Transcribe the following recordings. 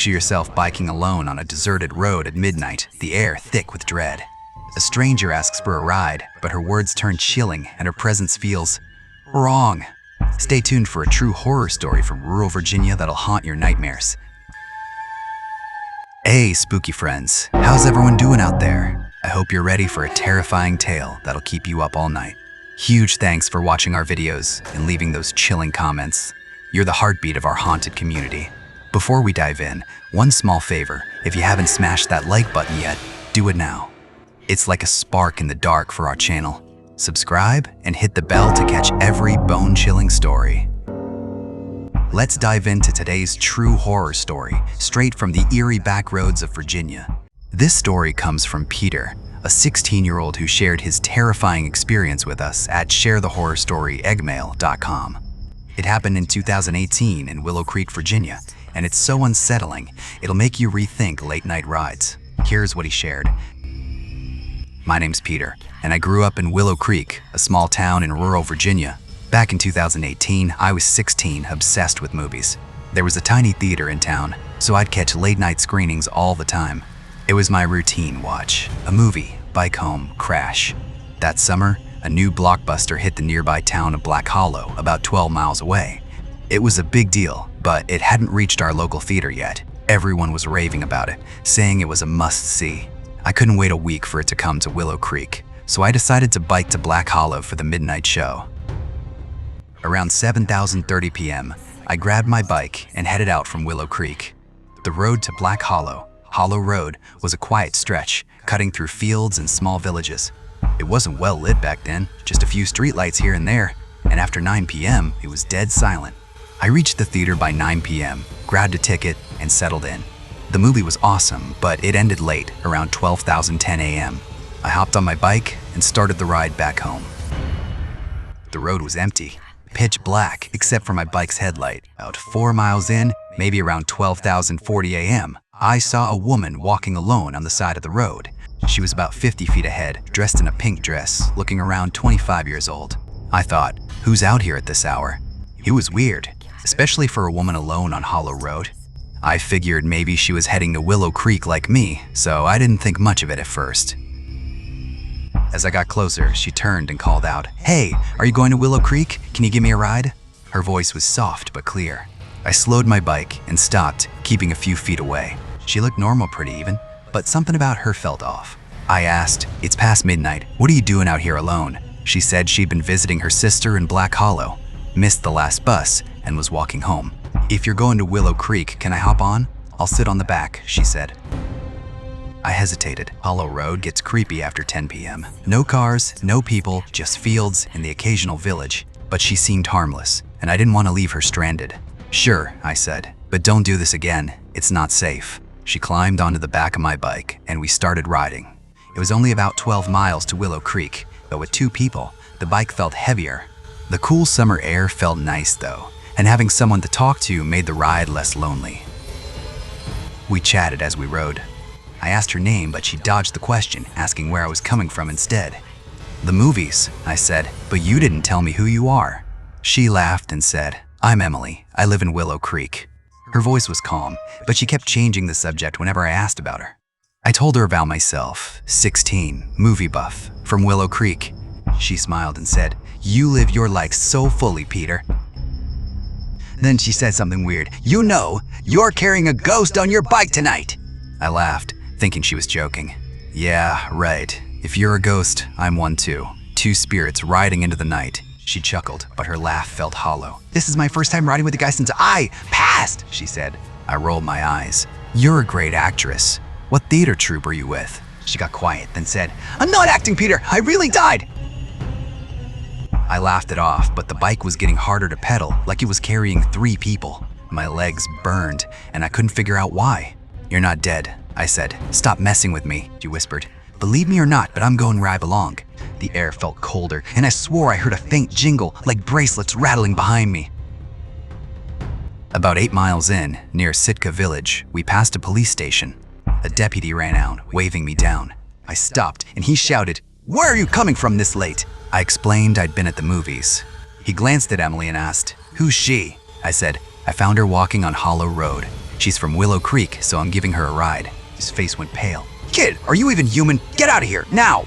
Picture yourself biking alone on a deserted road at midnight, the air thick with dread. A stranger asks for a ride, but her words turn chilling and her presence feels wrong. Stay tuned for a true horror story from rural Virginia that'll haunt your nightmares. Hey, spooky friends, how's everyone doing out there? I hope you're ready for a terrifying tale that'll keep you up all night. Huge thanks for watching our videos and leaving those chilling comments. You're the heartbeat of our haunted community. Before we dive in, one small favor, if you haven't smashed that like button yet, do it now. It's like a spark in the dark for our channel. Subscribe and hit the bell to catch every bone-chilling story. Let's dive into today's true horror story, straight from the eerie backroads of Virginia. This story comes from Peter, a 16-year-old who shared his terrifying experience with us at sharethehorrorstory@eggmail.com. It happened in 2018 in Willow Creek, Virginia, and it's so unsettling, it'll make you rethink late-night rides. Here's what he shared. My name's Peter, and I grew up in Willow Creek, a small town in rural Virginia. Back in 2018, I was 16, obsessed with movies. There was a tiny theater in town, so I'd catch late-night screenings all the time. It was my routine watch, a movie, bike home, crash. That summer, a new blockbuster hit the nearby town of Black Hollow, about 12 miles away. It was a big deal, but it hadn't reached our local theater yet. Everyone was raving about it, saying it was a must-see. I couldn't wait a week for it to come to Willow Creek, so I decided to bike to Black Hollow for the midnight show. Around 7:30 p.m., I grabbed my bike and headed out from Willow Creek. The road to Black Hollow, Hollow Road, was a quiet stretch, cutting through fields and small villages. It wasn't well lit back then, just a few streetlights here and there, and after 9 p.m., it was dead silent. I reached the theater by 9 p.m., grabbed a ticket, and settled in. The movie was awesome, but it ended late, around 12:10 a.m. I hopped on my bike and started the ride back home. The road was empty, pitch black, except for my bike's headlight. About 4 miles in, maybe around 12:40 a.m., I saw a woman walking alone on the side of the road. She was about 50 feet ahead, dressed in a pink dress, looking around 25 years old. I thought, who's out here at this hour? It was weird, especially for a woman alone on Hollow Road. I figured maybe she was heading to Willow Creek like me, so I didn't think much of it at first. As I got closer, she turned and called out, "Hey, are you going to Willow Creek? Can you give me a ride?" Her voice was soft but clear. I slowed my bike and stopped, keeping a few feet away. She looked normal pretty even, but something about her felt off. I asked, "It's past midnight. What are you doing out here alone?" She said she'd been visiting her sister in Black Hollow, missed the last bus, and was walking home. "If you're going to Willow Creek, can I hop on? I'll sit on the back," she said. I hesitated. Hollow Road gets creepy after 10 p.m. No cars, no people, just fields and the occasional village. But she seemed harmless, and I didn't want to leave her stranded. "Sure," I said, "but don't do this again. It's not safe." She climbed onto the back of my bike, and we started riding. It was only about 12 miles to Willow Creek, but with 2 people, the bike felt heavier. The cool summer air felt nice though, and having someone to talk to made the ride less lonely. We chatted as we rode. I asked her name, but she dodged the question, asking where I was coming from instead. "The movies," I said, "but you didn't tell me who you are." She laughed and said, "I'm Emily. I live in Willow Creek." Her voice was calm, but she kept changing the subject whenever I asked about her. I told her about myself, 16, movie buff, from Willow Creek. She smiled and said, "You live your life so fully, Peter." Then she said something weird. "You know, you're carrying a ghost on your bike tonight." I laughed, thinking she was joking. "Yeah, right. If you're a ghost, I'm one too. 2 spirits riding into the night." She chuckled, but her laugh felt hollow. "This is my first time riding with a guy since I passed," she said. I rolled my eyes. "You're a great actress. What theater troupe are you with?" She got quiet, then said, "I'm not acting, Peter. I really died." I laughed it off, but the bike was getting harder to pedal, like it was carrying 3 people. My legs burned, and I couldn't figure out why. "You're not dead," I said. "Stop messing with me," she whispered. "Believe me or not, but I'm going right along." The air felt colder, and I swore I heard a faint jingle, like bracelets rattling behind me. About 8 miles in, near Sitka Village, we passed a police station. A deputy ran out, waving me down. I stopped, and he shouted, "Where are you coming from this late?" I explained I'd been at the movies. He glanced at Emily and asked, "Who's she?" I said, "I found her walking on Hollow Road. She's from Willow Creek, so I'm giving her a ride. His face went pale. Kid, are you even human? Get out of here, now!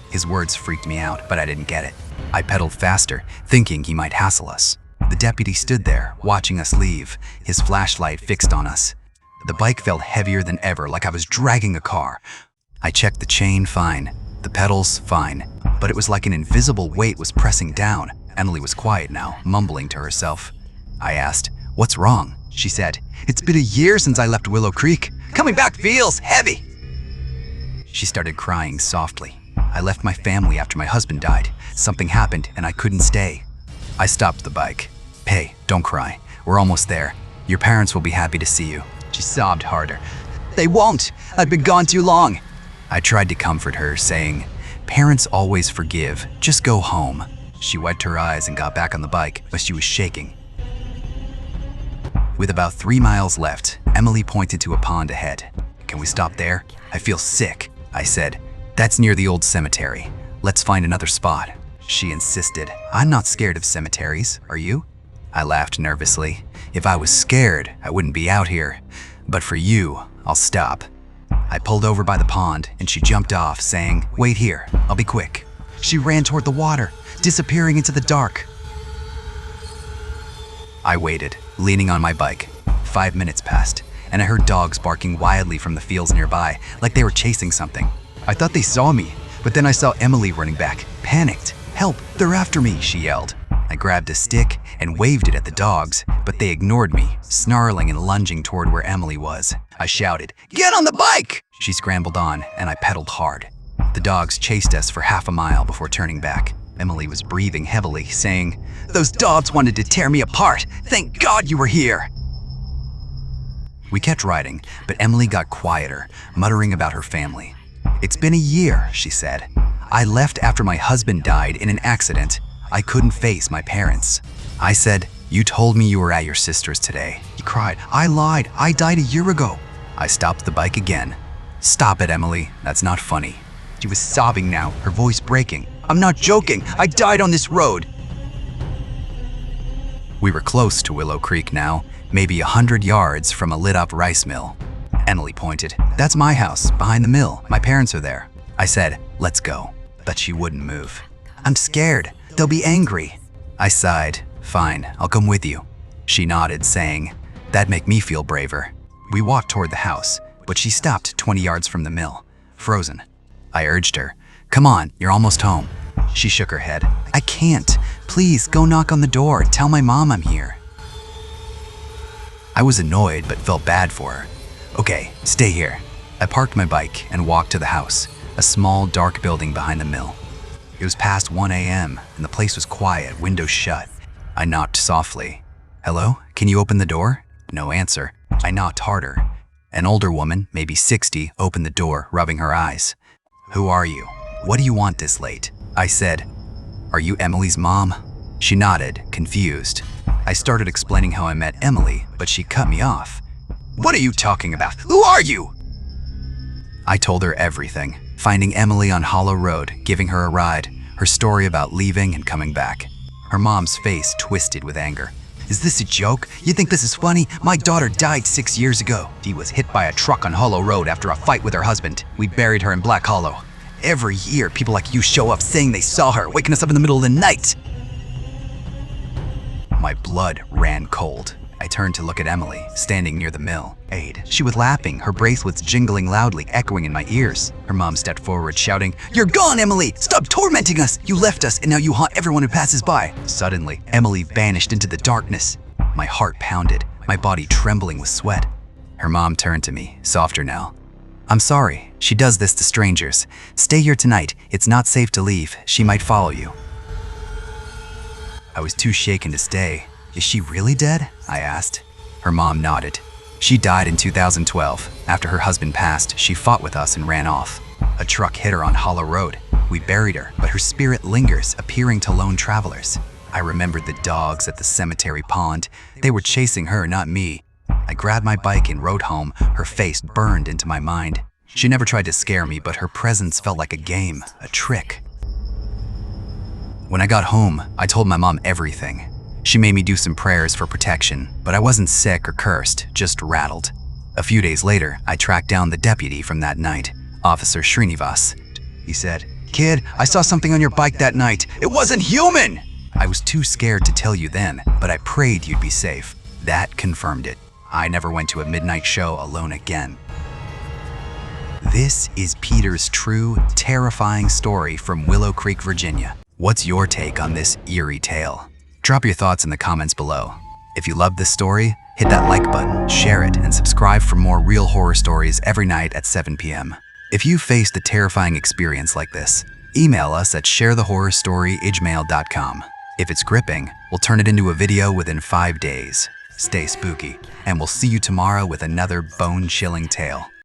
His words freaked me out, but I didn't get it. I pedaled faster, thinking he might hassle us. The deputy stood there, watching us leave, his flashlight fixed on us. The bike felt heavier than ever, like I was dragging a car. I checked the chain, fine. The pedals, fine. But it was like an invisible weight was pressing down. Emily was quiet now, mumbling to herself. I asked, "What's wrong?" She said, "It's been a year since I left Willow Creek. Coming back feels heavy." She started crying softly. I left my family after my husband died. Something happened and I couldn't stay. I stopped the bike. "Hey, don't cry. We're almost there. Your parents will be happy to see you." She sobbed harder. "They won't. I've been gone too long." I tried to comfort her, saying, "Parents always forgive. Just go home." She wiped her eyes and got back on the bike, but she was shaking. With about 3 miles left, Emily pointed to a pond ahead. "Can we stop there? I feel sick," I said. "That's near the old cemetery. Let's find another spot." She insisted. "I'm not scared of cemeteries, are you?" I laughed nervously. "If I was scared, I wouldn't be out here. But for you, I'll stop." I pulled over by the pond and she jumped off, saying, "Wait here, I'll be quick." She ran toward the water, disappearing into the dark. I waited, leaning on my bike. 5 minutes passed, and I heard dogs barking wildly from the fields nearby, like they were chasing something. I thought they saw me, but then I saw Emily running back, panicked. "Help, they're after me," she yelled. I grabbed a stick and waved it at the dogs, but they ignored me, snarling and lunging toward where Emily was. I shouted, "Get on the bike!" She scrambled on, and I pedaled hard. The dogs chased us for half a mile before turning back. Emily was breathing heavily, saying, "Those dogs wanted to tear me apart. Thank God you were here." We kept riding, but Emily got quieter, muttering about her family. "It's been a year," she said. "I left after my husband died in an accident. I couldn't face my parents." I said, "You told me you were at your sister's today." He cried, "I lied. I died a year ago." I stopped the bike again. "Stop it, Emily. That's not funny." She was sobbing now, her voice breaking. "I'm not joking. I died on this road." We were close to Willow Creek now, maybe 100 yards from a lit-up rice mill. Emily pointed. "That's my house, behind the mill. My parents are there." I said, "Let's go." But she wouldn't move. "I'm scared. They'll be angry." I sighed. "Fine, I'll come with you." She nodded, saying, "That'd make me feel braver." We walked toward the house, but she stopped 20 yards from the mill, frozen. I urged her, "Come on, you're almost home." She shook her head. "I can't. Please, go knock on the door. Tell my mom I'm here." I was annoyed, but felt bad for her. "Okay, stay here." I parked my bike and walked to the house, a small, dark building behind the mill. It was past 1 a.m., and the place was quiet, windows shut. I knocked softly. "Hello? Can you open the door?" No answer. I knocked harder. An older woman, maybe 60, opened the door, rubbing her eyes. "Who are you? What do you want this late?" I said, "Are you Emily's mom?" She nodded, confused. I started explaining how I met Emily, but she cut me off. "What are you talking about? Who are you?" I told her everything, finding Emily on Hollow Road, giving her a ride, her story about leaving and coming back. Her mom's face twisted with anger. "Is this a joke? You think this is funny? My daughter died 6 years ago. She was hit by a truck on Hollow Road after a fight with her husband. We buried her in Black Hollow. Every year, people like you show up saying they saw her, waking us up in the middle of the night." My blood ran cold. I turned to look at Emily, standing near the mill. She was laughing, her bracelets jingling loudly, echoing in my ears. Her mom stepped forward, shouting, "You're gone, Emily! Stop tormenting us! You left us, and now you haunt everyone who passes by." Suddenly, Emily vanished into the darkness. My heart pounded, my body trembling with sweat. Her mom turned to me, softer now. "I'm sorry. She does this to strangers. Stay here tonight. It's not safe to leave. She might follow you." I was too shaken to stay. "Is she really dead?" I asked. Her mom nodded. "She died in 2012. After her husband passed, she fought with us and ran off. A truck hit her on Hollow Road. We buried her, but her spirit lingers, appearing to lone travelers. I remembered the dogs at the cemetery pond. They were chasing her, not me. I grabbed my bike and rode home, her face burned into my mind. She never tried to scare me, but her presence felt like a game, a trick. When I got home, I told my mom everything. She made me do some prayers for protection, but I wasn't sick or cursed, just rattled. A few days later, I tracked down the deputy from that night, Officer Srinivas. He said, "Kid, I saw something on your bike that night. It wasn't human!" I was too scared to tell you then, but I prayed you'd be safe. That confirmed it. I never went to a midnight show alone again. This is Peter's true, terrifying story from Willow Creek, Virginia. What's your take on this eerie tale? Drop your thoughts in the comments below. If you loved this story, hit that like button, share it, and subscribe for more real horror stories every night at 7 p.m. If you faced a terrifying experience like this, email us at sharethehorrorstory@gmail.com. If it's gripping, we'll turn it into a video within 5 days. Stay spooky, and we'll see you tomorrow with another bone-chilling tale.